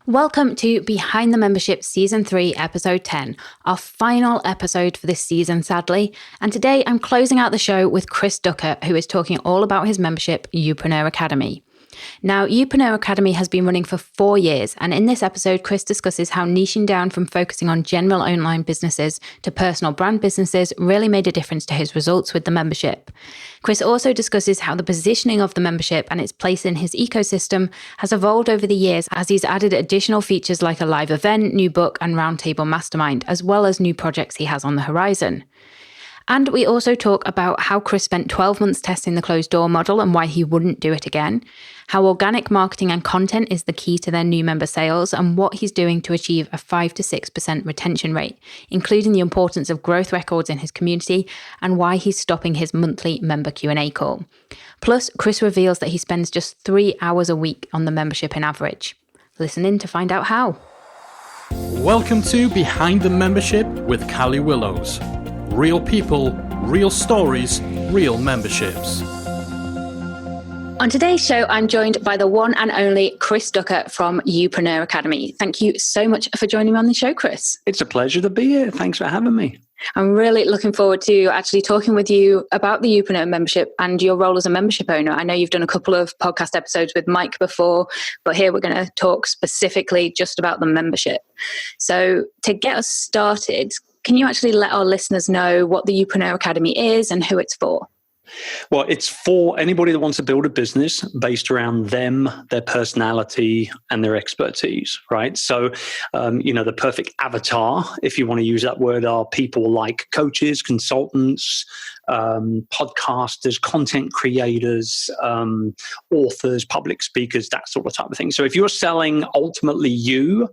Welcome to Behind the Membership Season 3, Episode 10, our final episode for this season, sadly. And today I'm closing out the show with Chris Ducker, who is talking all about his membership, Youpreneur Academy. Now, Youpreneur Academy has been running for 4 years, and in this episode, Chris discusses how niching down from focusing on general online businesses to personal brand businesses really made a difference to his results with the membership. Chris also discusses how the positioning of the membership and its place in his ecosystem has evolved over the years as he's added additional features like a live event, new book, and roundtable mastermind, as well as new projects he has on the horizon. And we also talk about how Chris spent 12 months testing the closed door model and why he wouldn't do it again, how organic marketing and content is the key to their new member sales, and what he's doing to achieve a 5 to 6% retention rate, including the importance of growth records in his community and why he's stopping his monthly member Q&A call. Plus, Chris reveals that he spends just 3 hours a week on the membership in average. Listen in to find out how. Welcome to Behind the Membership with Callie Willows. Real people, real stories, real memberships. On today's show, I'm joined by the one and only Chris Ducker from Upreneur Academy. Thank you so much for joining me on the show, Chris. It's a pleasure to be here. Thanks for having me. I'm really looking forward to actually talking with you about the Upreneur membership and your role as a membership owner. I know you've done a couple of podcast episodes with Mike before, but here we're going to talk specifically just about the membership. So to get us started, can you actually let our listeners know what the Youpreneur Academy is and who it's for? Well, it's for anybody that wants to build a business based around them, their personality, and their expertise, right? So, the perfect avatar, if you want to use that word, are people like coaches, consultants, podcasters, content creators, authors, public speakers, that sort of type of thing. So if you're selling ultimately you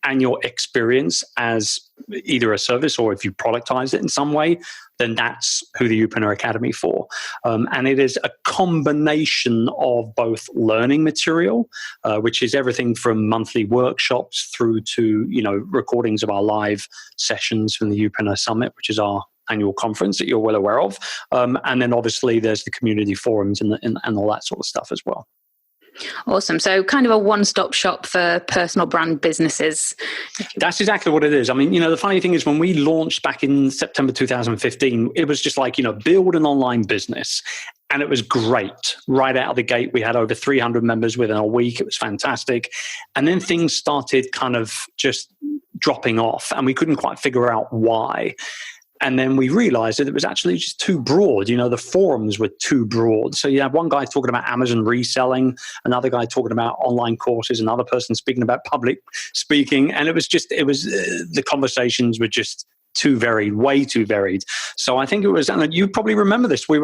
and your experience as either a service or if you productize it in some way, then that's who the Upreneur Academy for. And it is a combination of both learning material, which is everything from monthly workshops through to, recordings of our live sessions from the Upreneur Summit, which is our annual conference that you're well aware of. And then obviously there's the community forums and all that sort of stuff as well. Awesome. So kind of a one-stop shop for personal brand businesses. That's exactly what it is. I mean, the funny thing is when we launched back in September 2015, it was just like, build an online business. And it was great. Right out of the gate, we had over 300 members within a week. It was fantastic. And then things started kind of just dropping off and we couldn't quite figure out why. And then we realized that it was actually just too broad. The forums were too broad. So you have one guy talking about Amazon reselling, another guy talking about online courses, another person speaking about public speaking. And the conversations were just too varied, way too varied. So I think it was, and you probably remember this. Were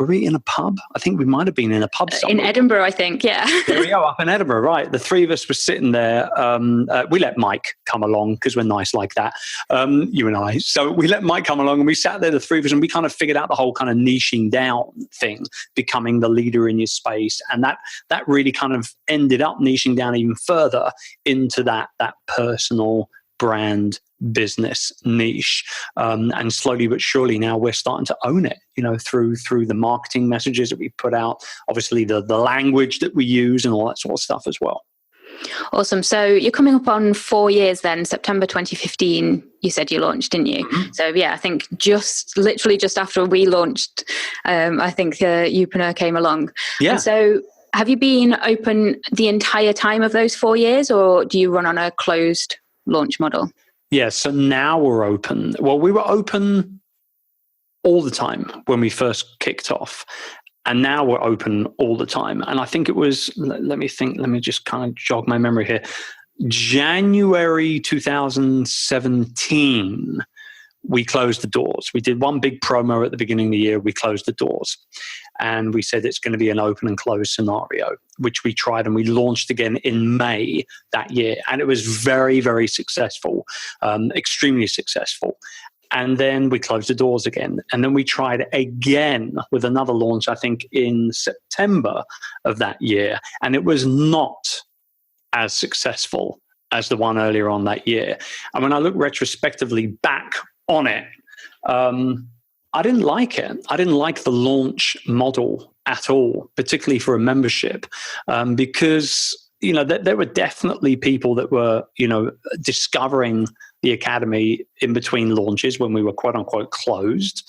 we in a pub? I think we might have been in a pub somewhere. In Edinburgh, I think, yeah. There we go, up in Edinburgh, right. The three of us were sitting there. We let Mike come along because we're nice like that, you and I. So we let Mike come along and we sat there, the three of us, and we kind of figured out the whole kind of niching down thing, becoming the leader in your space. And that really kind of ended up niching down even further into that personal brand business niche, and slowly but surely now we're starting to own it, through the marketing messages that we put out, obviously the language that we use and all that sort of stuff as well. Awesome. So you're coming up on 4 years then. September 2015 you said you launched, didn't you? Mm-hmm. So yeah, I think literally just after we launched, I think Youpreneur came along. Yeah. And so have you been open the entire time of those 4 years, or do you run on a closed launch model? Yeah, so now we're open. Well, we were open all the time when we first kicked off. And now we're open all the time. And I think it was, let me just kind of jog my memory here. January 2017, we closed the doors. We did one big promo at the beginning of the year. We closed the doors. And we said it's going to be an open and closed scenario, which we tried, and we launched again in May that year. And it was very, very successful, extremely successful. And then we closed the doors again. And then we tried again with another launch, I think in September of that year. And it was not as successful as the one earlier on that year. And when I look retrospectively back on it, I didn't like it. I didn't like the launch model at all, particularly for a membership, because there were definitely people that were, discovering the academy in between launches when we were quote unquote closed.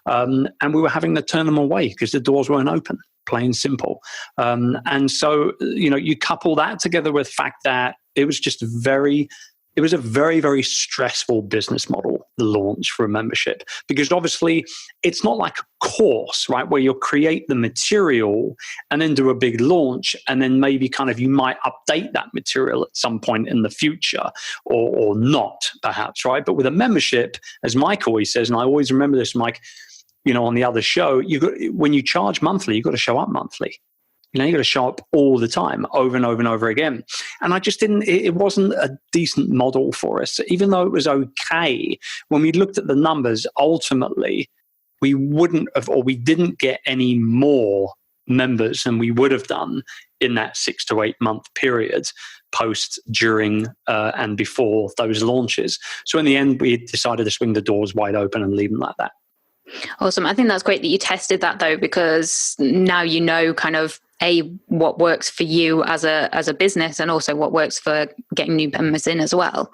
And we were having to turn them away because the doors weren't open, plain simple. And so, you couple that together with the fact that it was just it was a very, very stressful business model, the launch for a membership, because obviously it's not like a course, right, where you'll create the material and then do a big launch, and then maybe you might update that material at some point in the future or not, perhaps, right? But with a membership, as Mike always says, and I always remember this, Mike, on the other show, when you charge monthly, you've got to show up monthly. You got to show up all the time, over and over and over again. And I just it wasn't a decent model for us. Even though it was okay, when we looked at the numbers, ultimately, we wouldn't have, or we didn't get any more members than we would have done in that 6 to 8 month period post, during, and before those launches. So in the end, we decided to swing the doors wide open and leave them like that. Awesome. I think that's great that you tested that, though, because now you know what works for you as a business, and also what works for getting new members in as well.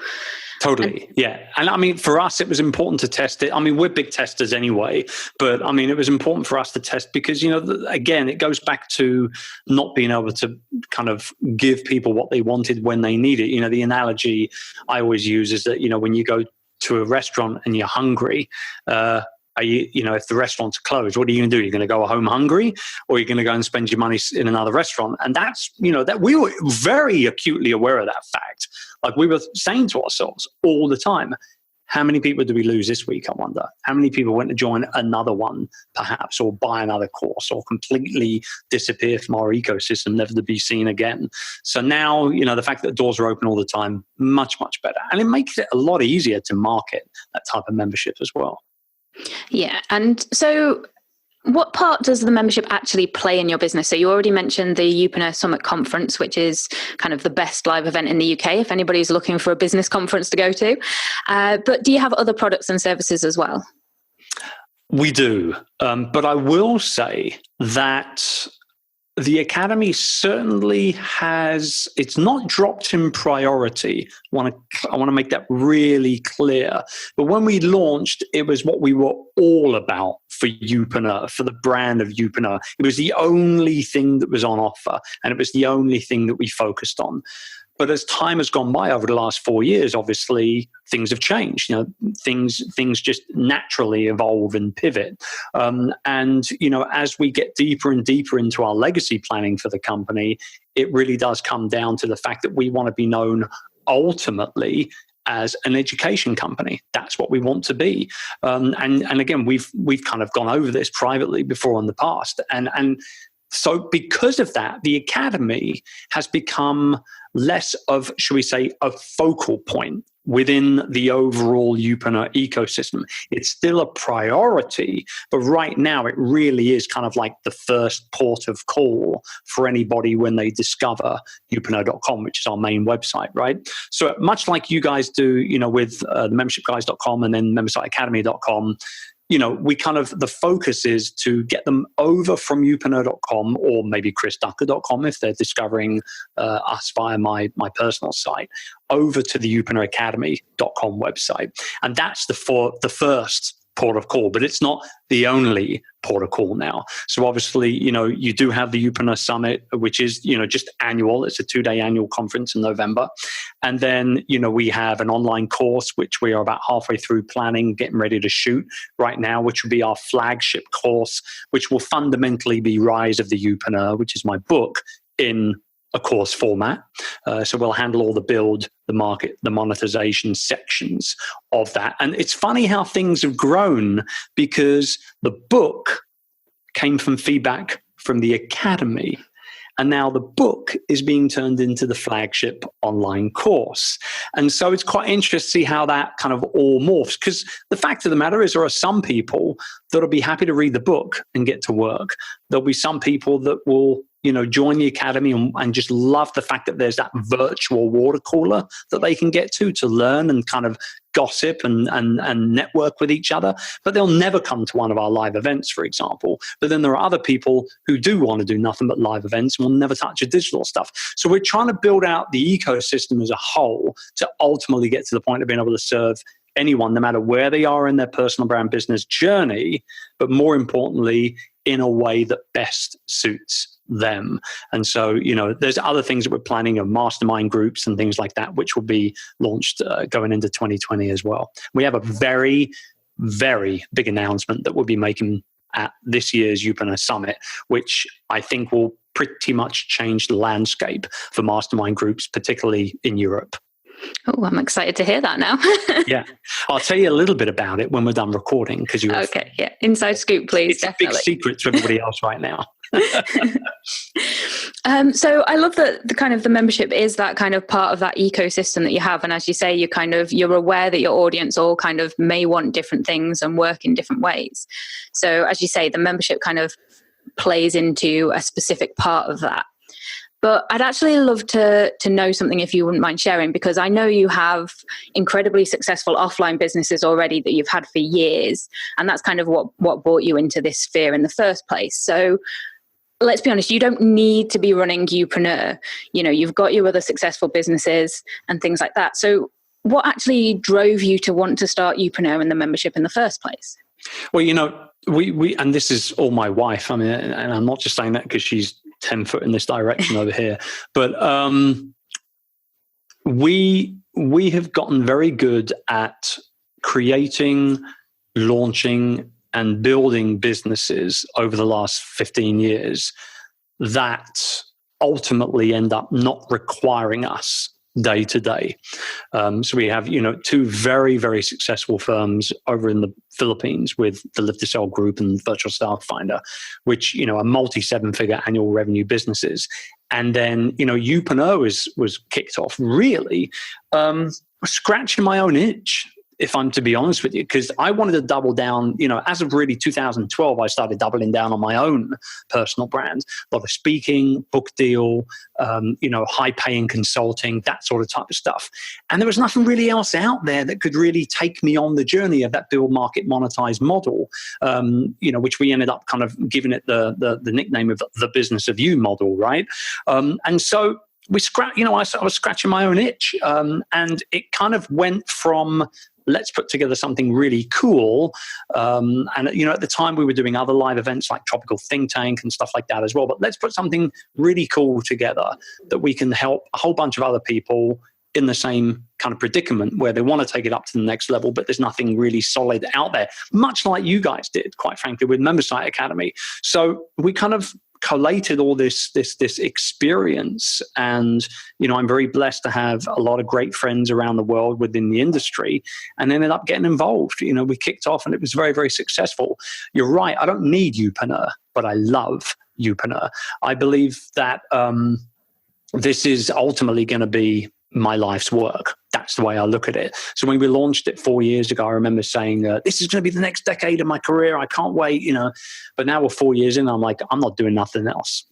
Totally. Yeah. And I mean, for us, it was important to test it. I mean, we're big testers anyway, but I mean, it was important for us to test because, again, it goes back to not being able to kind of give people what they wanted when they need it. The analogy I always use is that, when you go to a restaurant and you're hungry, if the restaurant's closed, what are you going to do? You're going to go home hungry, or you're going to go and spend your money in another restaurant? And that's, that we were very acutely aware of that fact. Like, we were saying to ourselves all the time, how many people do we lose this week? I wonder. How many people went to join another one, perhaps, or buy another course, or completely disappear from our ecosystem, never to be seen again? So now, the fact that doors are open all the time, much, much better. And it makes it a lot easier to market that type of membership as well. Yeah. And so what part does the membership actually play in your business? So you already mentioned the Youpreneur Summit Conference, which is kind of the best live event in the UK if anybody's looking for a business conference to go to. But do you have other products and services as well? We do. But I will say that the Academy certainly it's not dropped in priority. I want to make that really clear. But when we launched, it was what we were all about for Youpreneur, for the brand of Youpreneur. It was the only thing that was on offer, and it was the only thing that we focused on. But as time has gone by over the last 4 years, obviously things have changed. Things just naturally evolve and pivot. And as we get deeper and deeper into our legacy planning for the company, it really does come down to the fact that we want to be known ultimately as an education company. That's what we want to be. And again, we've kind of gone over this privately before in the past. And so because of that, the Academy has become less of, should we say, a focal point within the overall Youpreneur ecosystem. It's still a priority, but right now it really is kind of like the first port of call for anybody when they discover Youpreneur.com, which is our main website, right? So much like you guys do, with the membershipguys.com and then membersiteacademy.com, we kind of, the focus is to get them over from Youpreneur.com or maybe chrisducker.com if they're discovering us via my personal site, over to the Youpreneur.com website. And that's the first port of call, but it's not the only port of call now. So obviously, you do have the Youpreneur Summit, which is, just annual. It's a 2-day annual conference in November. And then, we have an online course, which we are about halfway through planning, getting ready to shoot right now, which will be our flagship course, which will fundamentally be Rise of the Youpreneur, which is my book in a course format. So we'll handle all the build, the market, the monetization sections of that. And it's funny how things have grown, because the book came from feedback from the Academy. And now the book is being turned into the flagship online course. And so it's quite interesting to see how that kind of all morphs. Because the fact of the matter is, there are some people that'll be happy to read the book and get to work. There'll be some people that will join the academy and just love the fact that there's that virtual water cooler that they can get to learn and kind of gossip and network with each other, but they'll never come to one of our live events, for example. But then there are other people who do want to do nothing but live events and will never touch the digital stuff. So we're trying to build out the ecosystem as a whole to ultimately get to the point of being able to serve anyone, no matter where they are in their personal brand business journey, but more importantly, in a way that best suits them. And so, there's other things that we're planning, of mastermind groups and things like that, which will be launched going into 2020 as well. We have a very, very big announcement that we'll be making at this year's Youpreneur Summit, which I think will pretty much change the landscape for mastermind groups, particularly in Europe. Oh, I'm excited to hear that now. Yeah. I'll tell you a little bit about it when we're done recording. Okay, yeah. Inside scoop, please. It's definitely. a big secret to everybody else right now. So I love that the membership is that kind of part of that ecosystem that you have. And as you say, you're aware that your audience all kind of may want different things and work in different ways. So as you say, the membership kind of plays into a specific part of that. But I'd actually love to know something, if you wouldn't mind sharing, because I know you have incredibly successful offline businesses already that you've had for years. And that's kind of what brought you into this sphere in the first place. So let's be honest, you don't need to be running Youpreneur. You've got your other successful businesses and things like that. So what actually drove you to want to start Youpreneur and the membership in the first place? Well, we and this is all my wife. I mean, and I'm not just saying that because she's 10 foot in this direction over here, but we have gotten very good at creating, launching, and building businesses over the last 15 years that ultimately end up not requiring us day to day. So we have, two very, very successful firms over in the Philippines with the Live to Sell Group and Virtual Staff Finder, which, are multi-7-figure annual revenue businesses. And then, Youpreneur was kicked off really scratching my own itch, if I'm to be honest with you, because I wanted to double down, as of really 2012, I started doubling down on my own personal brand, a lot of speaking, book deal, high paying consulting, that sort of type of stuff. And there was nothing really else out there that could really take me on the journey of that build, market, monetize model, which we ended up kind of giving it the nickname of the business of you model, right? And so I was scratching my own itch, and it kind of went from, let's put together something really cool. And, at the time we were doing other live events like Tropical Think Tank and stuff like that as well. But let's put something really cool together that we can help a whole bunch of other people in the same kind of predicament where they want to take it up to the next level, but there's nothing really solid out there, much like you guys did, quite frankly, with Membersite Academy. So we kind of collated all this experience, and I'm very blessed to have a lot of great friends around the world within the industry, and ended up getting involved. We kicked off and it was very, very successful. You're right, I don't need Youpreneur, but I love Youpreneur. I believe that this is ultimately going to be my life's work. That's the way I look at it. So when we launched it 4 years ago, I remember saying, this is going to be the next decade of my career. I can't wait, But now we're 4 years in, I'm like, I'm not doing nothing else.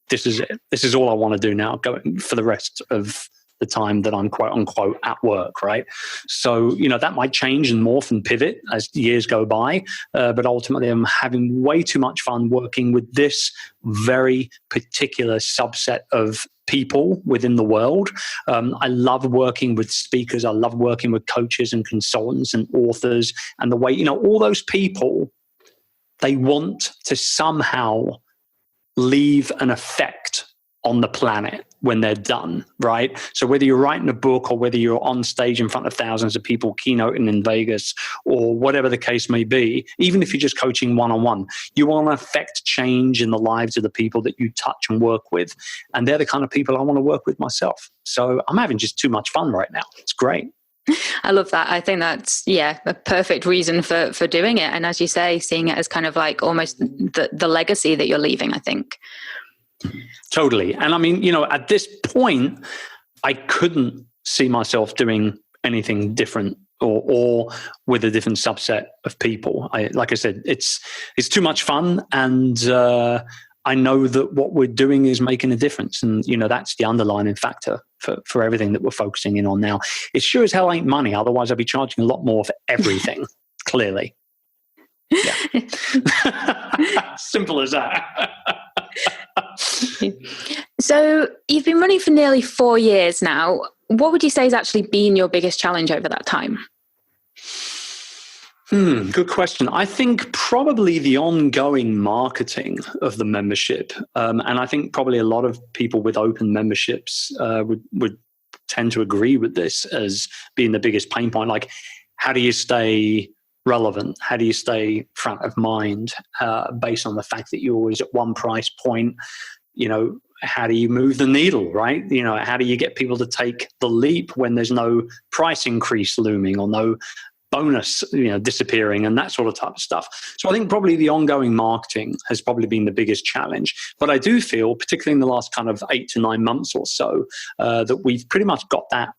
This is it. This is all I want to do now, going for the rest of the time that I'm quote unquote at work, right? So, that might change and morph and pivot as years go by. But ultimately, I'm having way too much fun working with this very particular subset of people within the world. I love working with speakers. I love working with coaches and consultants and authors, and the way, all those people, they want to somehow leave an effect on the planet when they're done, right? So whether you're writing a book or whether you're on stage in front of thousands of people keynoting in Vegas or whatever the case may be, even if you're just coaching one-on-one, you want to affect change in the lives of the people that you touch and work with. And they're the kind of people I want to work with myself. So I'm having just too much fun right now. It's great. I love that. I think that's, a perfect reason for doing it. And as you say, seeing it as kind of like almost the legacy that you're leaving, I think. Totally. And I mean, at this point, I couldn't see myself doing anything different or with a different subset of people. Like I said, it's too much fun. And I know that what we're doing is making a difference. And, that's the underlying factor for everything that we're focusing in on now. It sure as hell ain't money. Otherwise, I'd be charging a lot more for everything, clearly. Yeah. Simple as that. So you've been running for nearly 4 years now. What would you say has actually been your biggest challenge over that time? Good question. I think probably the ongoing marketing of the membership. And I think probably a lot of people with open memberships would tend to agree with this as being the biggest pain point. Like, how do you stay relevant? How do you stay front of mind based on the fact that you're always at one price point? How do you move the needle, right? How do you get people to take the leap when there's no price increase looming or no bonus, disappearing and that sort of type of stuff. So I think probably the ongoing marketing has probably been the biggest challenge. But I do feel, particularly in the last kind of 8 to 9 months or so, that we've pretty much got that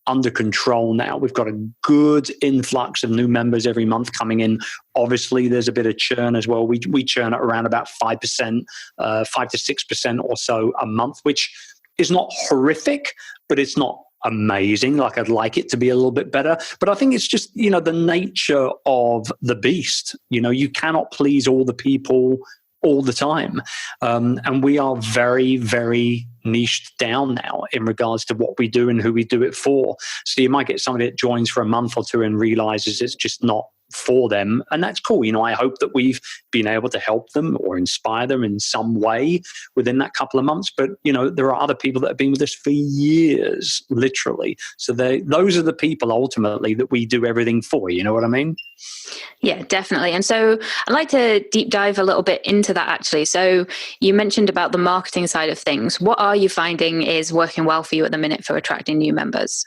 under control now. We've got a good influx of new members every month coming in. Obviously, there's a bit of churn as well. We churn at around about 5%, 5 to 6% or so a month, which is not horrific, but it's not amazing. Like, I'd like it to be a little bit better. But I think it's just, the nature of the beast. You cannot please all the people all the time. And we are very, very niched down now in regards to what we do and who we do it for. So you might get somebody that joins for a month or two and realizes it's just not for them. And that's cool. I hope that we've been able to help them or inspire them in some way within that couple of months. But, there are other people that have been with us for years, literally. So those are the people ultimately that we do everything for. You know what I mean? Yeah, definitely. And so I'd like to deep dive a little bit into that, actually. So you mentioned about the marketing side of things. What are you finding is working well for you at the minute for attracting new members?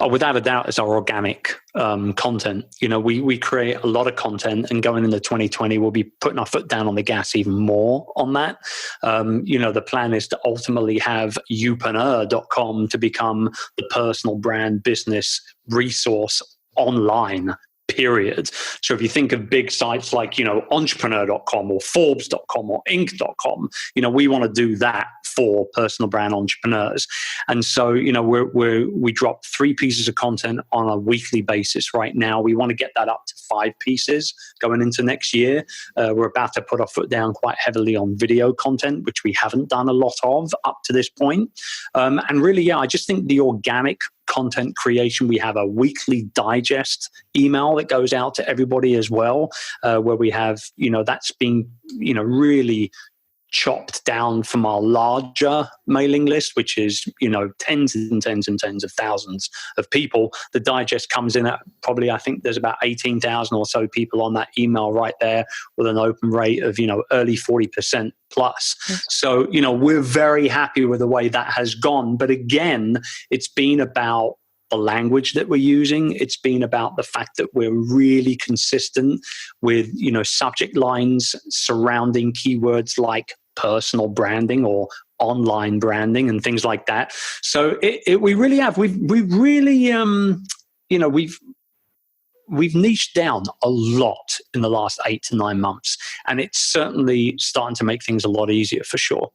Oh, without a doubt, it's our organic content. We create a lot of content, and going into 2020, we'll be putting our foot down on the gas even more on that. The plan is to ultimately have Youpreneur.com to become the personal brand business resource online. Period. So if you think of big sites like, Entrepreneur.com or Forbes.com or Inc.com, we want to do that for personal brand entrepreneurs. And so, we drop 3 pieces of content on a weekly basis right now. We want to get that up to 5 pieces going into next year. We're about to put our foot down quite heavily on video content, which we haven't done a lot of up to this point. And really, I just think the organic content creation, we have a weekly digest email that goes out to everybody as well, where we have, that's been, really chopped down from our larger mailing list, which is, tens and tens and tens of thousands of people. The digest comes in at probably, I think there's about 18,000 or so people on that email right there with an open rate of, early 40% plus. So, we're very happy with the way that has gone. But again, it's been about the language that we're using. It's been about the fact that we're really consistent with, subject lines surrounding keywords like personal branding or online branding and things like that. So we really have. We've really, we've niched down a lot in the last 8 to 9 months, and it's certainly starting to make things a lot easier for sure.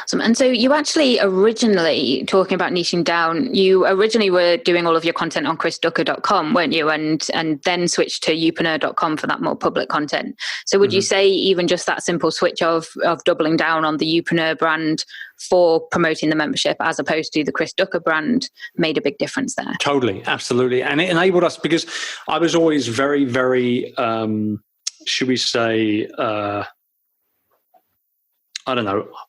Awesome. And so you actually originally, talking about niching down, you originally were doing all of your content on chrisducker.com, weren't you? And then switched to Youpreneur.com for that more public content. So would you say even just that simple switch of doubling down on the Youpreneur brand for promoting the membership as opposed to the Chris Ducker brand made a big difference there? Totally. Absolutely. And it enabled us, because I was always very, very, should we say,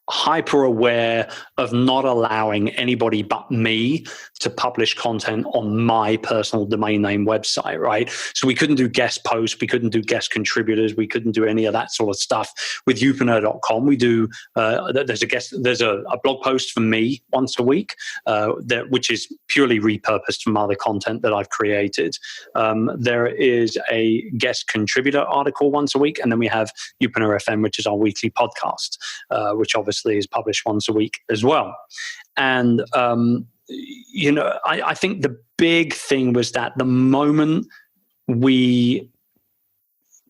hyper aware of not allowing anybody but me to publish content on my personal domain name website, right? So we couldn't do guest posts, we couldn't do guest contributors, we couldn't do any of that sort of stuff. With Youpreneur.com, we do, there's a blog post from me once a week, which is purely repurposed from other content that I've created. There is a guest contributor article once a week, and then we have Youpreneur FM, which is our weekly podcast, which obviously is published once a week as well. And, I think the big thing was that the moment we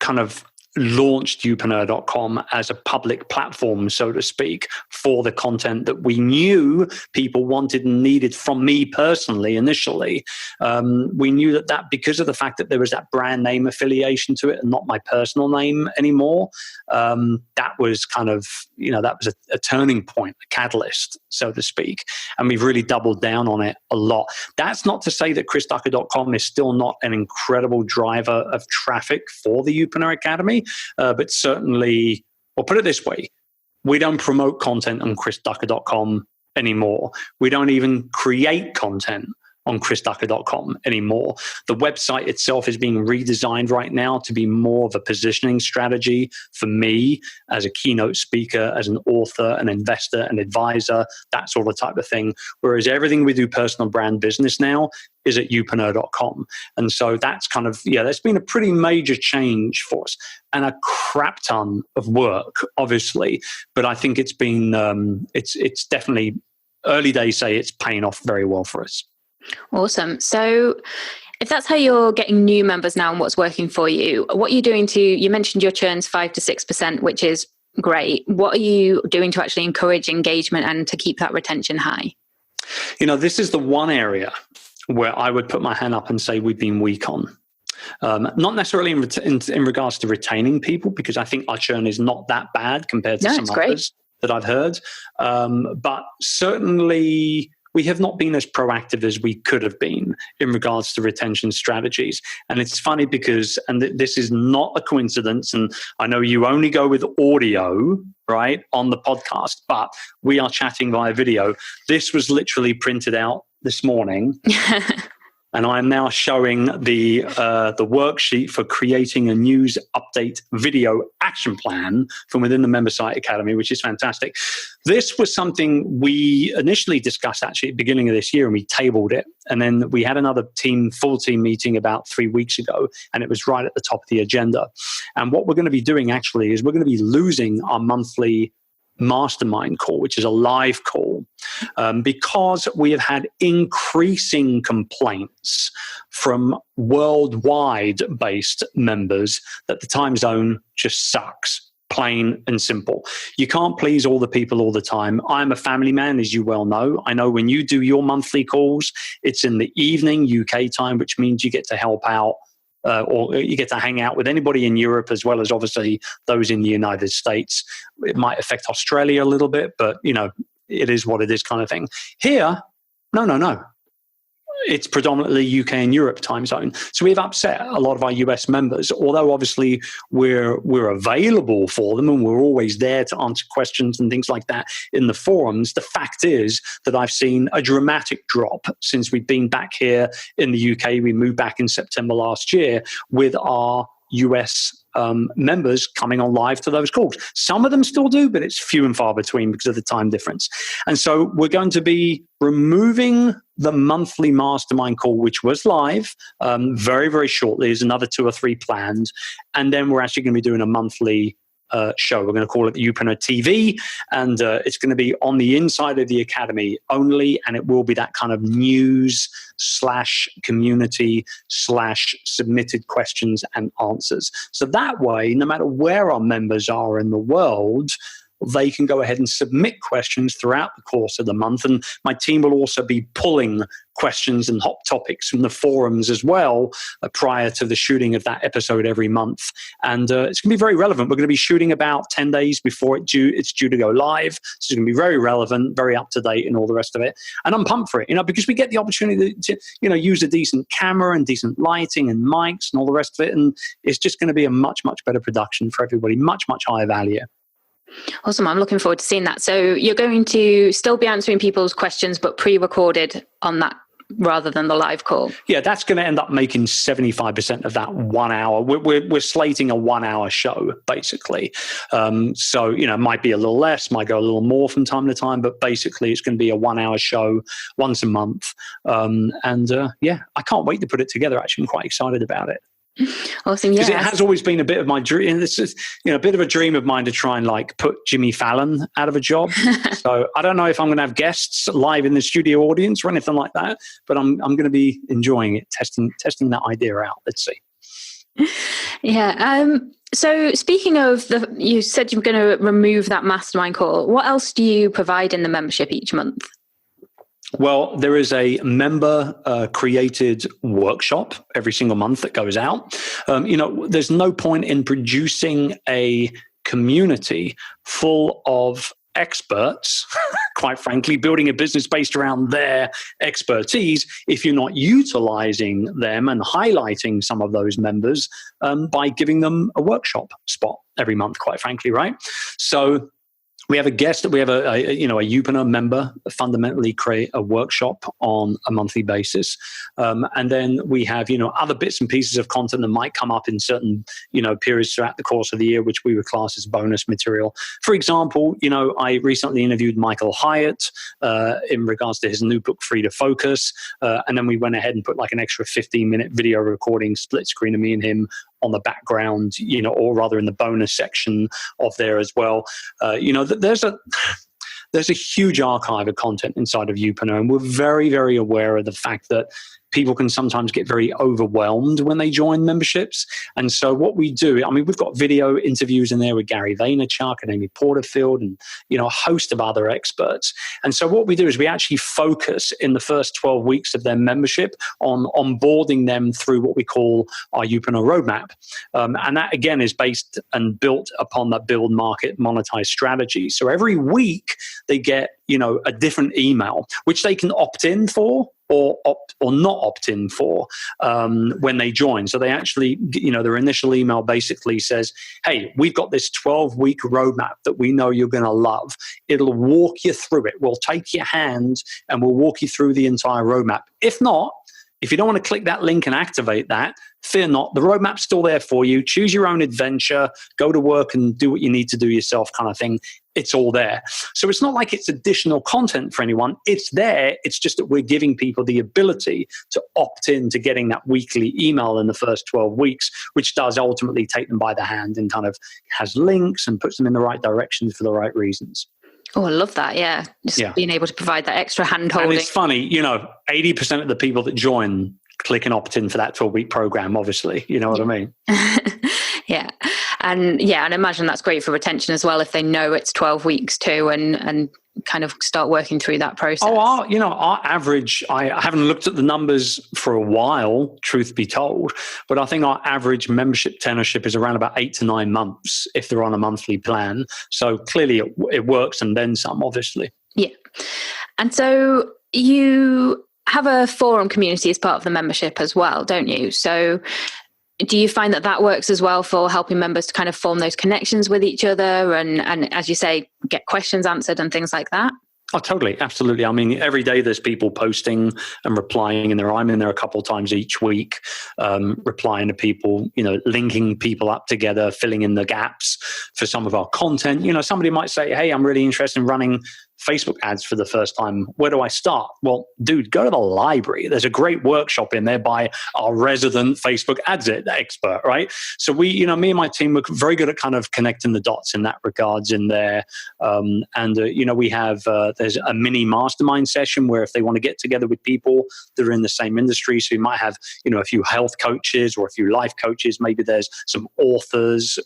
kind of launched Youpreneur.com as a public platform, so to speak, for the content that we knew people wanted and needed from me personally initially. We knew that because of the fact that there was that brand name affiliation to it and not my personal name anymore, that was kind of, that was a turning point, a catalyst, so to speak. And we've really doubled down on it a lot. That's not to say that chrisducker.com is still not an incredible driver of traffic for the Youpreneur Academy. But certainly, or put it this way, we don't promote content on chrisducker.com anymore. We don't even create content on chrisducker.com anymore. The website itself is being redesigned right now to be more of a positioning strategy for me as a keynote speaker, as an author, an investor, an advisor, that sort of type of thing. Whereas everything we do personal brand business now is at youpreneur.com. And so that's kind of, that's been a pretty major change for us and a crap ton of work, obviously. But I think it's been, it's definitely, early days say it's paying off very well for us. Awesome. So if that's how you're getting new members now and what's working for you, what are you doing you mentioned your churn's 5 to 6%, which is great. What are you doing to actually encourage engagement and to keep that retention high? This is the one area where I would put my hand up and say we've been weak on. Not necessarily in regards to retaining people, because I think our churn is not that bad compared to some others that I've heard. But certainly we have not been as proactive as we could have been in regards to retention strategies. And it's funny because, and this is not a coincidence, and I know you only go with audio, right, on the podcast, but we are chatting via video. This was literally printed out this morning. And I'm now showing the worksheet for creating a news update video action plan from within the Member Site Academy, which is fantastic. This was something we initially discussed actually at the beginning of this year, and we tabled it. And then we had another full team meeting about 3 weeks ago, and it was right at the top of the agenda. And what we're going to be doing actually is we're going to be losing our monthly mastermind call, which is a live call, because we have had increasing complaints from worldwide based members that the time zone just sucks. Plain and simple. You can't please all the people all the time. I'm a family man, as you well know. I know when you do your monthly calls, it's in the evening UK time, which means you get to help out or you get to hang out with anybody in Europe, as well as obviously those in the United States. It might affect Australia a little bit, but it is what it is kind of thing. Here, no. It's predominantly UK and Europe time zone. So we've upset a lot of our US members, although obviously we're available for them and we're always there to answer questions and things like that in the forums. The fact is that I've seen a dramatic drop since we've been back here in the UK. We moved back in September last year with our US members coming on live to those calls. Some of them still do, but it's few and far between because of the time difference. And so we're going to be removing the monthly mastermind call, which was live very, very shortly. There's another 2 or 3 planned. And then we're actually going to be doing a monthly show. We're going to call it the Upreneur TV, and it's going to be on the inside of the Academy only, and it will be that kind of news / community / submitted questions and answers. So that way, no matter where our members are in the world, they can go ahead and submit questions throughout the course of the month. And my team will also be pulling questions and hot topics from the forums as well prior to the shooting of that episode every month. And it's going to be very relevant. We're going to be shooting about 10 days before it's due to go live. So it's going to be very relevant, very up to date and all the rest of it. And I'm pumped for it, because we get the opportunity to use a decent camera and decent lighting and mics and all the rest of it. And it's just going to be a much, much better production for everybody, much, much higher value. Awesome. I'm looking forward to seeing that. So you're going to still be answering people's questions, but pre-recorded on that rather than the live call. Yeah, that's going to end up making 75% of that 1 hour. We're slating a 1 hour show, basically. So, it might be a little less, might go a little more from time to time, but basically it's going to be a 1 hour show once a month. I can't wait to put it together. Actually, I'm quite excited about it. Awesome, yeah. Because it has always been a bit of my dream. And this is, a bit of a dream of mine to try and put Jimmy Fallon out of a job. So I don't know if I'm going to have guests live in the studio audience or anything like that, but I'm going to be enjoying it, testing that idea out. Let's see. Yeah. So speaking of you said you were going to remove that mastermind call. What else do you provide in the membership each month? Well, there is a member created workshop every single month that goes out. There's no point in producing a community full of experts, quite frankly, building a business based around their expertise if you're not utilizing them and highlighting some of those members by giving them a workshop spot every month, quite frankly, right? So we have a guest that we have a Youpreneur member fundamentally create a workshop on a monthly basis. And then we have, other bits and pieces of content that might come up in certain, periods throughout the course of the year, which we would class as bonus material. For example, I recently interviewed Michael Hyatt in regards to his new book, Free to Focus. And then we went ahead and put like an extra 15-minute video recording, split screen of me and him on the background, or rather in the bonus section of there as well. There's a huge archive of content inside of Youpreneur, and we're very, very aware of the fact that people can sometimes get very overwhelmed when they join memberships. And so what we do, we've got video interviews in there with Gary Vaynerchuk and Amy Porterfield and, a host of other experts. And so what we do is we actually focus in the first 12 weeks of their membership on onboarding them through what we call our Youpreneur roadmap. And that, again, is based and built upon that build, market, monetize strategy. So every week they get, a different email, which they can opt in for or not opt in for when they join. So they actually, their initial email basically says, hey, we've got this 12-week roadmap that we know you're going to love. It'll walk you through it. We'll take your hand and we'll walk you through the entire roadmap. If not, if you don't want to click that link and activate that, fear not. The roadmap's still there for you. Choose your own adventure. Go to work and do what you need to do yourself kind of thing. It's all there. So it's not like it's additional content for anyone. It's there. It's just that we're giving people the ability to opt in to getting that weekly email in the first 12 weeks, which does ultimately take them by the hand and kind of has links and puts them in the right direction for the right reasons. Oh, I love that. Yeah. Just being able to provide that extra hand holding. And it's funny, 80% of the people that join click and opt in for that 12-week program, obviously. You know what I mean? Yeah. And imagine that's great for retention as well if they know it's 12 weeks too and kind of start working through that process. Our average, I haven't looked at the numbers for a while, truth be told, but I think our average membership tenorship is around about 8 to 9 months if they're on a monthly plan. So clearly it works and then some, obviously. Yeah. And so you have a forum community as part of the membership as well, don't you? So do you find that works as well for helping members to kind of form those connections with each other and as you say, get questions answered and things like that? Oh, totally. Absolutely. Every day there's people posting and replying in there. I'm in there a couple of times each week, replying to people, linking people up together, filling in the gaps for some of our content. Somebody might say, hey, I'm really interested in running Facebook ads for the first time. Where do I start? Well, dude, go to the library. There's a great workshop in there by our resident Facebook ads expert, right? So me and my team were very good at kind of connecting the dots in that regards in there. We have, there's a mini mastermind session where if they want to get together with people that are in the same industry, so you might have, a few health coaches or a few life coaches, maybe there's some authors,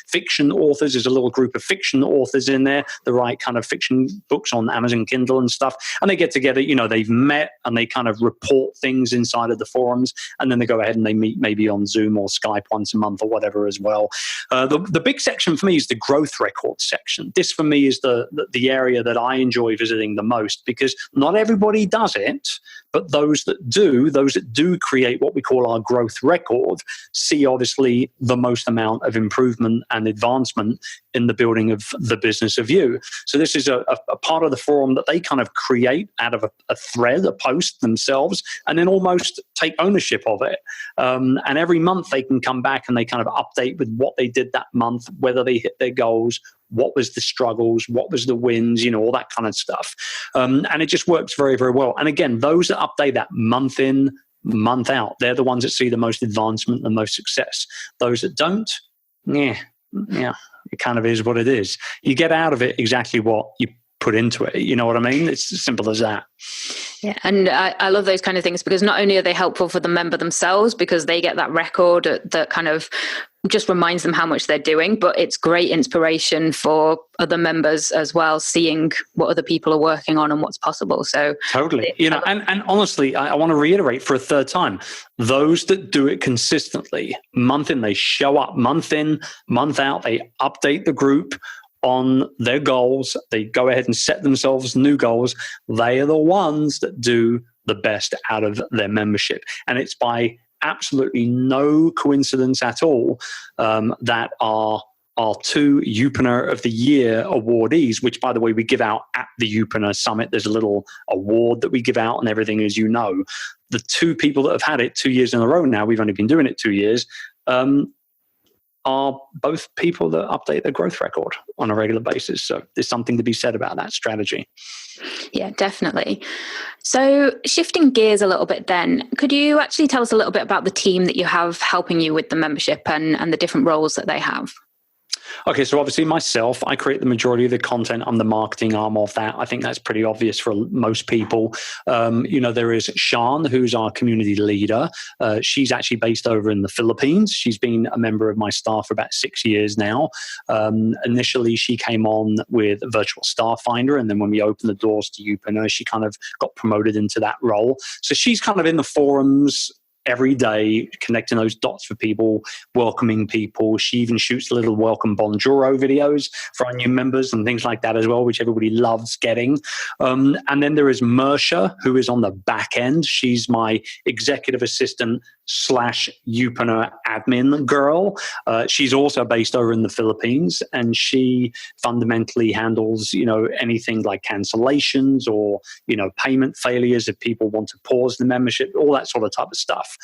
fiction authors. There's a little group of fiction authors in there, the right kind of fiction books on Amazon Kindle and stuff, and they get together, they've met and they kind of report things inside of the forums, and then they go ahead and they meet maybe on Zoom or Skype once a month or whatever as well. The big section for me is the growth record section. This for me is the area that I enjoy visiting the most because not everybody does it, but those that do create what we call our growth record see obviously the most amount of improvement and advancement in the building of the business of you. So this is a part of the forum that they kind of create out of a thread, a post themselves, and then almost take ownership of it. And every month they can come back and they kind of update with what they did that month, whether they hit their goals, what was the struggles, what was the wins, all that kind of stuff. And it just works very, very well. And again, those that update that month in, month out, they're the ones that see the most advancement and most success. Those that don't, it kind of is what it is. You get out of it exactly what you put into it. You know what I mean? It's as simple as that. Yeah, and I love those kind of things, because not only are they helpful for the member themselves, because they get that record that kind of just reminds them how much they're doing, but it's great inspiration for other members as well, seeing what other people are working on and what's possible. So totally, and honestly, I want to reiterate for a third time, those that do it consistently, month in, they show up, month in, month out, they update the group on their goals, they go ahead and set themselves new goals. They are the ones that do the best out of their membership. And it's by absolutely no coincidence at all that our two Youpreneur of the Year awardees, which, by the way, we give out at the Youpreneur Summit. There's a little award that we give out and everything, as you know. The two people that have had it 2 years in a row now, we've only been doing it 2 years, are both people that update their growth record on a regular basis. So there's something to be said about that strategy. Yeah, definitely. So shifting gears a little bit then, could you actually tell us a little bit about the team that you have helping you with the membership and the different roles that they have? Okay, so obviously myself, I create the majority of the content. I'm the marketing arm of that. I think that's pretty obvious for most people. There is Sean, who's our community leader. She's actually based over in the Philippines. She's been a member of my staff for about 6 years now. Initially, she came on with Virtual Staff Finder, and then when we opened the doors to Upreneur, she kind of got promoted into that role. So she's kind of in the forums every day, connecting those dots for people, welcoming people. She even shoots little welcome bonjour videos for our new members and things like that as well, which everybody loves getting. And then there is Mersha, who is on the back end. She's my executive assistant / Youpreneur admin girl. She's also based over in the Philippines, and she fundamentally handles, anything like cancellations or, payment failures if people want to pause the membership, all that sort of type of stuff.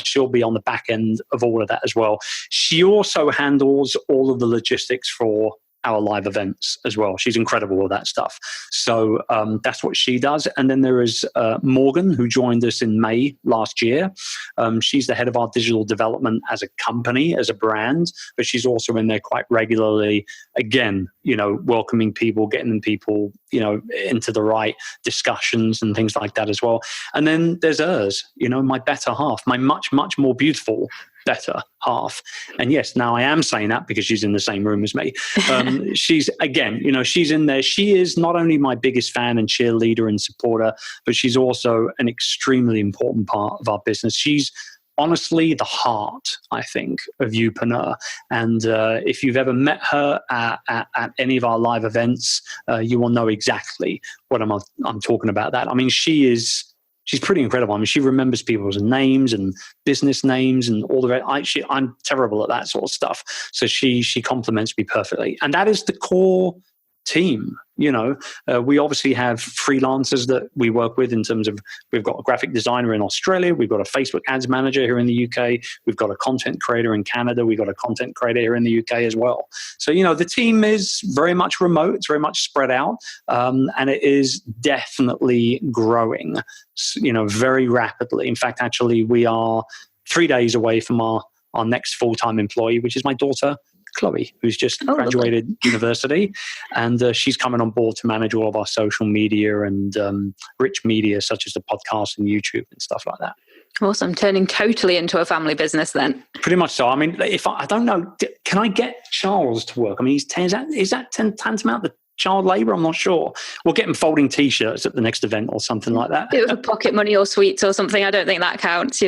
She'll be on the back end of all of that as well. She also handles all of the logistics for our live events as well. She's incredible with that stuff. So that's what she does. And then there is Morgan, who joined us in May last year. She's the head of our digital development as a company, as a brand, but she's also in there quite regularly, again, welcoming people, getting people, into the right discussions and things like that as well. And then there's Urs, my better half, my much, much more beautiful better half. And yes, now I am saying that because she's in the same room as me. She's, again, she's in there. She is not only my biggest fan and cheerleader and supporter, but she's also an extremely important part of our business. She's honestly the heart, I think, of Youpreneur. And if you've ever met her at any of our live events, you will know exactly what I'm talking about. That. I mean, she's pretty incredible. I mean, she remembers people's names and business names and all the rest. I'm terrible at that sort of stuff. So she complements me perfectly. And that is the core team. We obviously have freelancers that we work with in terms of, we've got a graphic designer in Australia, we've got a Facebook ads manager here in the UK, we've got a content creator in Canada, we've got a content creator here in the UK as well. So, the team is very much remote, it's very much spread out, and it is definitely growing, very rapidly. In fact, actually, we are 3 days away from our next full-time employee, which is my daughter, Chloe, who's just graduated university, and she's coming on board to manage all of our social media and rich media such as the podcast and YouTube and stuff like that. Awesome. Turning totally into a family business then. Pretty much so. I mean, if I don't know, can I get Charles to work? I mean, is that tantamount to child labour? I'm not sure. We'll get him folding T-shirts at the next event or something like that. Bit of pocket money or sweets or something. I don't think that counts,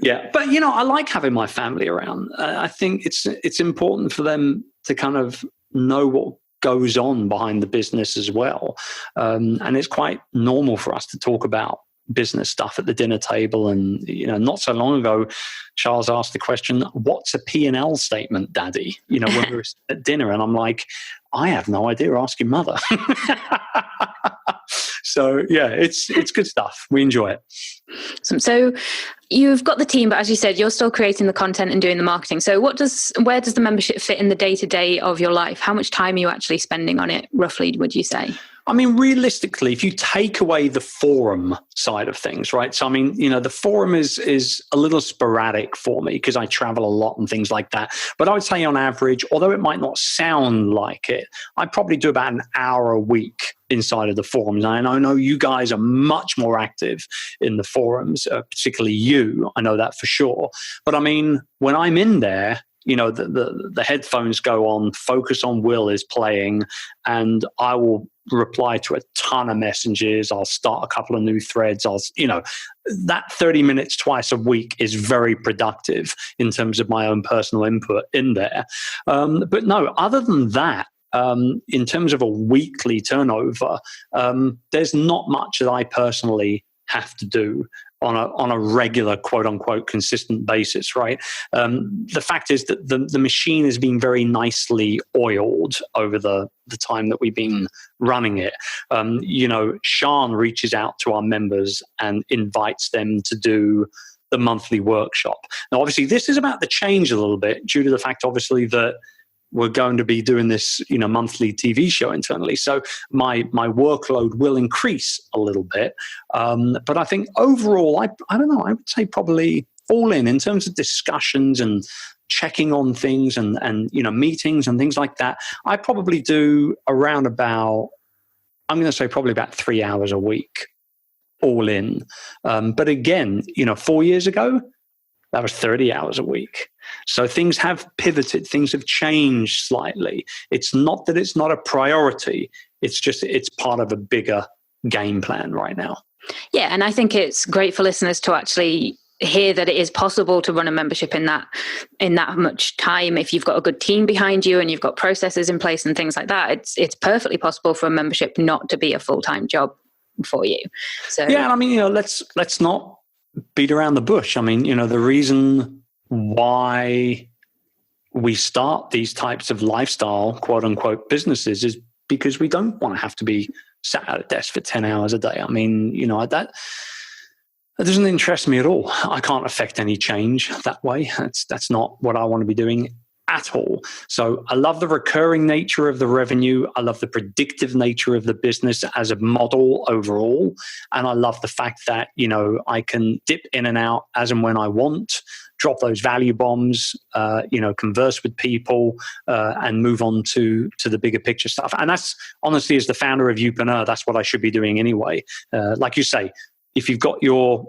Yeah, but I like having my family around. I think it's important for them to kind of know what goes on behind the business as well, and it's quite normal for us to talk about business stuff at the dinner table. And not so long ago, Charles asked the question, "What's a P&L statement, Daddy?" When we were at dinner, and I'm like, "I have no idea. Ask your mother." So yeah, it's good stuff. We enjoy it. So you've got the team, but as you said, you're still creating the content and doing the marketing. So where does the membership fit in the day-to-day of your life? How much time are you actually spending on it, roughly, would you say? I mean, realistically, if you take away the forum side of things, right? So, I mean, the forum is a little sporadic for me because I travel a lot and things like that. But I would say on average, although it might not sound like it, I probably do about an hour a week inside of the forums. And I know you guys are much more active in the forums, particularly you. I know that for sure. But I mean, when I'm in there, the headphones go on, Focus on Will is playing, and I will reply to a ton of messages. I'll start a couple of new threads. That 30 minutes twice a week is very productive in terms of my own personal input in there. But no, other than that, in terms of a weekly turnover, there's not much that I personally have to do on a regular, quote unquote, consistent basis, right? The fact is that the machine has been very nicely oiled over the time that we've been running it. Sean reaches out to our members and invites them to do the monthly workshop. Now, obviously, this is about to change a little bit due to the fact, obviously, that we're going to be doing this, monthly TV show internally. So my workload will increase a little bit. But I think overall, I don't know, I would say probably all in terms of discussions and checking on things and meetings and things like that. I probably do around about, I'm going to say probably about 3 hours a week, all in. But again, 4 years ago, that was 30 hours a week. So things have pivoted. Things have changed slightly. It's not that it's not a priority. It's just it's part of a bigger game plan right now. Yeah, and I think it's great for listeners to actually hear that it is possible to run a membership in that much time. If you've got a good team behind you and you've got processes in place and things like that, it's perfectly possible for a membership not to be a full-time job for you. So yeah, and I mean, let's not beat around the bush. I mean, the reason why we start these types of lifestyle, quote unquote, businesses is because we don't want to have to be sat at a desk for 10 hours a day. I mean, that doesn't interest me at all. I can't affect any change that way. That's not what I want to be doing at all. So I love the recurring nature of the revenue. I love the predictive nature of the business as a model overall. And I love the fact that, I can dip in and out as and when I want, drop those value bombs, converse with people, and move on to the bigger picture stuff. And that's honestly, as the founder of Youpreneur, that's what I should be doing anyway. Like you say, if you've got your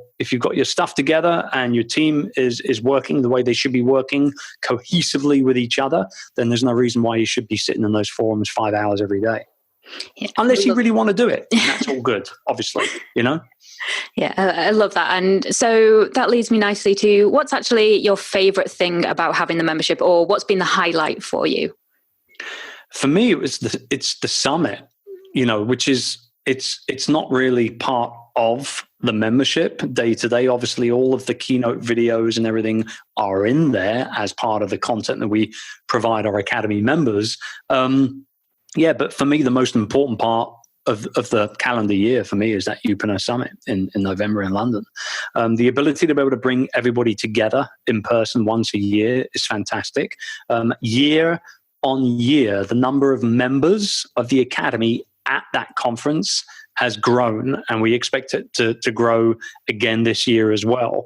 stuff together and your team is working the way they should be working cohesively with each other, then there's no reason why you should be sitting in those forums 5 hours every day. Yeah, unless you really want to do it. And that's all good, obviously, Yeah, I love that. And so that leads me nicely to what's actually your favorite thing about having the membership, or what's been the highlight for you? For me, it's the summit, which is it's not really part of the membership day to day. Obviously, all of the keynote videos and everything are in there as part of the content that we provide our Academy members. But for me, the most important part of the calendar year for me is that Upreneur Summit in November in London. The ability to be able to bring everybody together in person once a year is fantastic. Year on year, the number of members of the Academy at that conference has grown, and we expect it to grow again this year as well.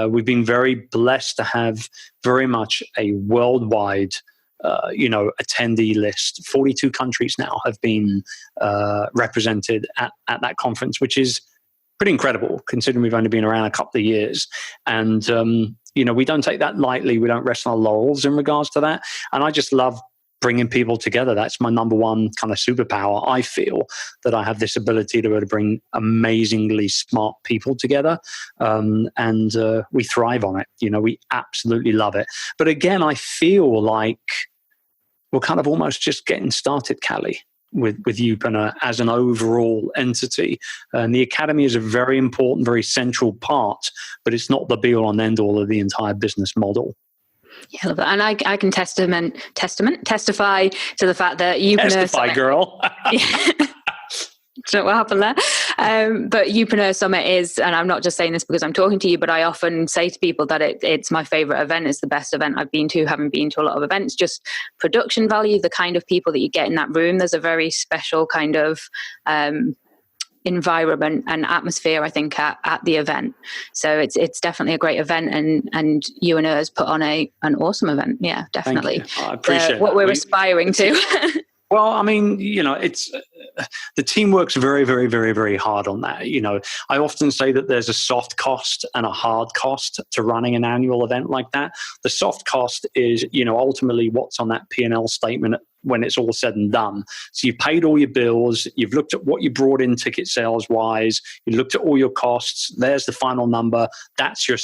We've been very blessed to have very much a worldwide attendee list. 42 countries now have been represented at that conference, which is pretty incredible considering we've only been around a couple of years. And, we don't take that lightly. We don't rest on our laurels in regards to that. And I just love bringing people together. That's my number one kind of superpower. I feel that I have this ability to be able to bring amazingly smart people together, and we thrive on it. We absolutely love it. But again, I feel like we're kind of almost just getting started, Callie, with Youpreneur as an overall entity. And the Academy is a very important, very central part, but it's not the be-all and end-all of the entire business model. Yeah, I love that. And I can testify to the fact that Youpreneur... Testify, girl. Don't know what happened there. But Youpreneur Summit is, and I'm not just saying this because I'm talking to you, but I often say to people that it's my favorite event. It's the best event I've been to, having been to a lot of events. Just production value, the kind of people that you get in that room. There's a very special kind of environment and atmosphere, I think, at the event. So it's definitely a great event, and Youpreneur has put on an awesome event. Yeah, definitely. I appreciate what we're aspiring to. Well, I mean, it's the team works very, very, very, very hard on that. I often say that there's a soft cost and a hard cost to running an annual event like that. The soft cost is, ultimately what's on that P&L statement when it's all said and done. So you've paid all your bills, you've looked at what you brought in ticket sales wise, you looked at all your costs, there's the final number. That's your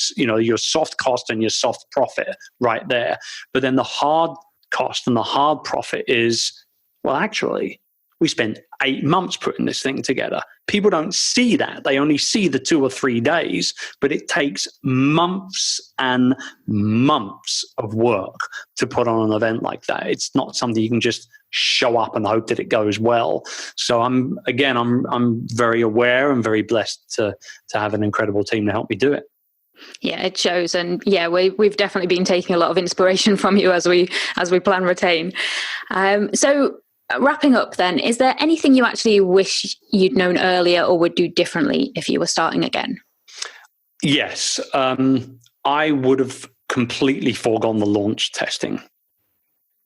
soft cost and your soft profit right there. But then the hard cost and the hard profit is, well, actually, we spent 8 months putting this thing together. People don't see that. They only see the 2 or 3 days, but it takes months and months of work to put on an event like that. It's not something you can just show up and hope that it goes well. So I'm very aware and very blessed to have an incredible team to help me do it. Yeah, it shows. And yeah, we've definitely been taking a lot of inspiration from you as we plan Retain. So wrapping up then, is there anything you actually wish you'd known earlier or would do differently if you were starting again? Yes. I would have completely foregone the launch testing.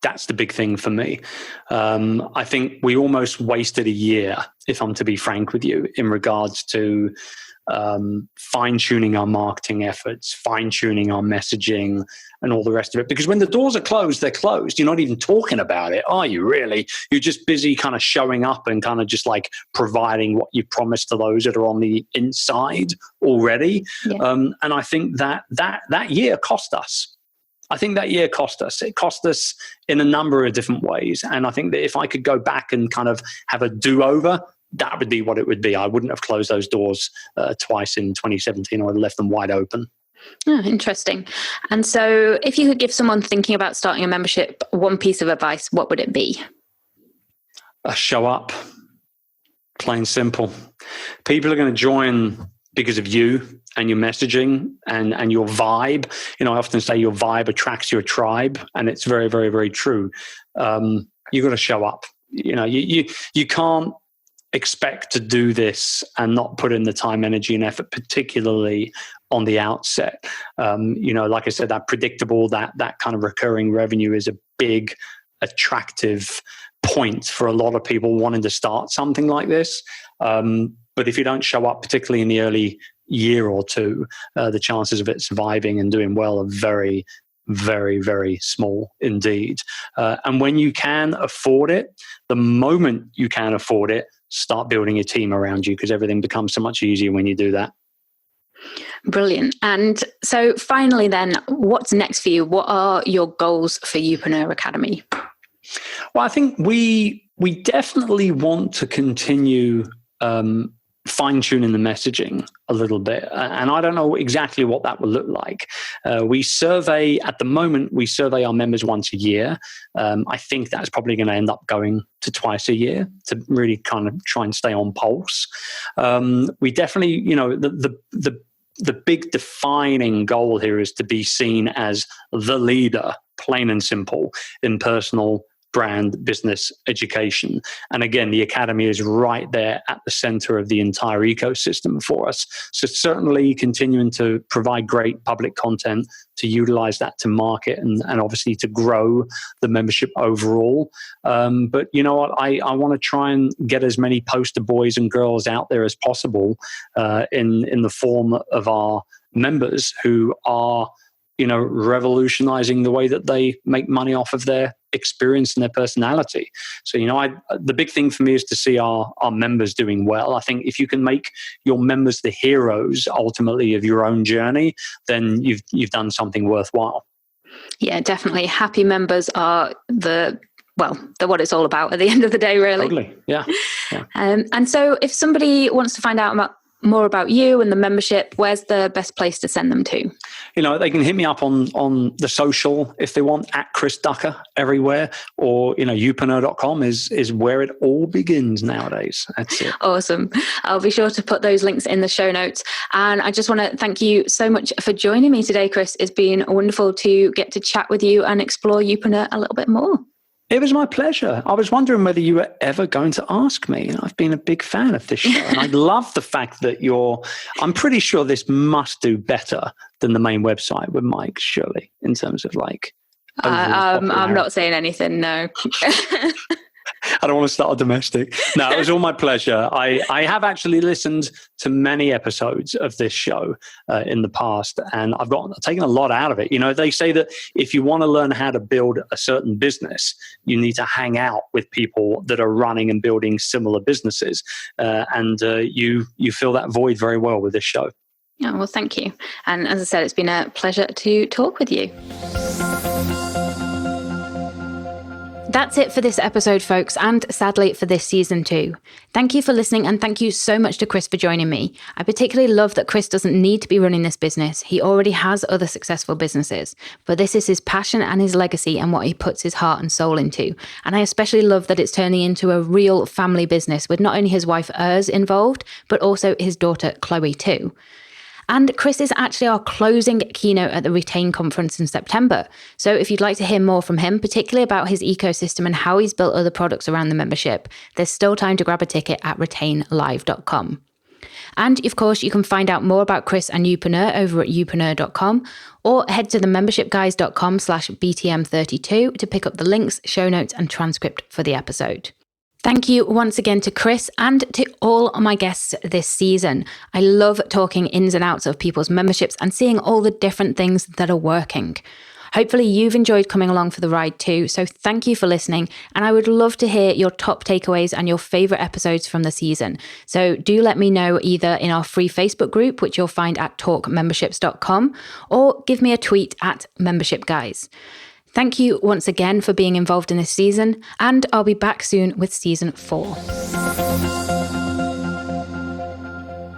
That's the big thing for me. I think we almost wasted a year, if I'm to be frank with you, in regards to fine-tuning our marketing efforts, fine-tuning our messaging, and all the rest of it. Because when the doors are closed, they're closed. You're not even talking about it, are you really? You're just busy kind of showing up and kind of just like providing what you promised to those that are on the inside already. Yeah. And I think that year cost us. It cost us in a number of different ways. And I think that if I could go back and kind of have a do-over, that would be what it would be. I wouldn't have closed those doors twice in 2017. I would have left them wide open. Oh, interesting. And so if you could give someone thinking about starting a membership one piece of advice, what would it be? Show up. Plain simple. People are going to join because of you and your messaging and your vibe. I often say your vibe attracts your tribe, and it's very, very, very true. You've got to show up. You can't expect to do this and not put in the time, energy, and effort, particularly on the outset. Like I said, that predictable, that kind of recurring revenue is a big, attractive point for a lot of people wanting to start something like this. But if you don't show up, particularly in the early year or two, the chances of it surviving and doing well are very, very, very small indeed. And when you can afford it, the moment you can afford it, start building a team around you, because everything becomes so much easier when you do that. Brilliant. And so finally then, what's next for you? What are your goals for Youpreneur Academy? Well, I think we definitely want to continue fine-tuning the messaging a little bit. And I don't know exactly what that will look like. At the moment, we survey our members once a year. I think that's probably going to end up going to twice a year to really kind of try and stay on pulse. We definitely, the big defining goal here is to be seen as the leader, plain and simple, in personal brand business education. And again, the Academy is right there at the center of the entire ecosystem for us. So certainly continuing to provide great public content, to utilize that to market and obviously to grow the membership overall. But you know what? I want to try and get as many poster boys and girls out there as possible in the form of our members who are revolutionizing the way that they make money off of their experience and their personality. So, the big thing for me is to see our members doing well. I think if you can make your members the heroes ultimately of your own journey, then you've done something worthwhile. Yeah, definitely. Happy members are the what it's all about at the end of the day, really. Totally. Yeah. And so if somebody wants to find out more about you and the membership, where's the best place to send them to? They can hit me up on the social if they want, at Chris Ducker everywhere, or, Youpreneur.com is where it all begins nowadays. That's it. Awesome. I'll be sure to put those links in the show notes. And I just want to thank you so much for joining me today, Chris. It's been wonderful to get to chat with you and explore Youpreneur a little bit more. It was my pleasure. I was wondering whether you were ever going to ask me. I've been a big fan of this show. And I love the fact that I'm pretty sure this must do better than the main website with Mike, surely, in terms of I'm not saying anything, no. I don't want to start a domestic. No, it was all my pleasure. I have actually listened to many episodes of this show in the past, and I've taken a lot out of it. They say that if you want to learn how to build a certain business, you need to hang out with people that are running and building similar businesses. And you fill that void very well with this show. Oh, well, thank you. And as I said, it's been a pleasure to talk with you. That's it for this episode, folks, and sadly for this season too. Thank you for listening, and thank you so much to Chris for joining me. I particularly love that Chris doesn't need to be running this business. He already has other successful businesses, but this is his passion and his legacy and what he puts his heart and soul into. And I especially love that it's turning into a real family business with not only his wife Urs involved, but also his daughter Chloe too. And Chris is actually our closing keynote at the Retain conference in September. So if you'd like to hear more from him, particularly about his ecosystem and how he's built other products around the membership, there's still time to grab a ticket at retainlive.com. And of course, you can find out more about Chris and Youpreneur over at youpreneur.com, or head to themembershipguys.com/BTM32 to pick up the links, show notes, and transcript for the episode. Thank you once again to Chris and to all my guests this season. I love talking ins and outs of people's memberships and seeing all the different things that are working. Hopefully you've enjoyed coming along for the ride too, so thank you for listening, and I would love to hear your top takeaways and your favourite episodes from the season. So do let me know either in our free Facebook group, which you'll find at talkmemberships.com, or give me a tweet at membershipguys. Thank you once again for being involved in this season, and I'll be back soon with season 4.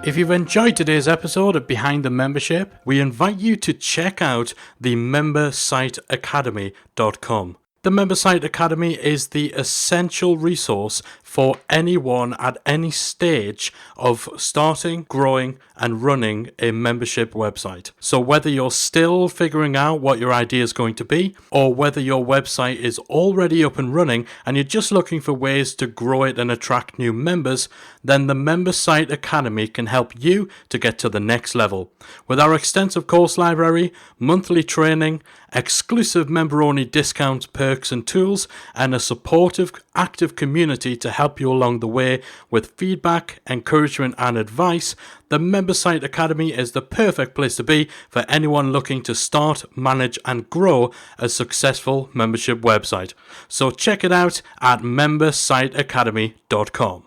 If you've enjoyed today's episode of Behind the Membership, we invite you to check out the membersiteacademy.com. The Member Site Academy is the essential resource for anyone at any stage of starting, growing, and running a membership website. So whether you're still figuring out what your idea is going to be, or whether your website is already up and running and you're just looking for ways to grow it and attract new members, then the Member Site Academy can help you to get to the next level. With our extensive course library, monthly training, exclusive member-only discounts, perks and tools, and a supportive, active community to help you along the way with feedback, encouragement and advice, the Member Site Academy is the perfect place to be for anyone looking to start, manage and grow a successful membership website. So check it out at membersiteacademy.com.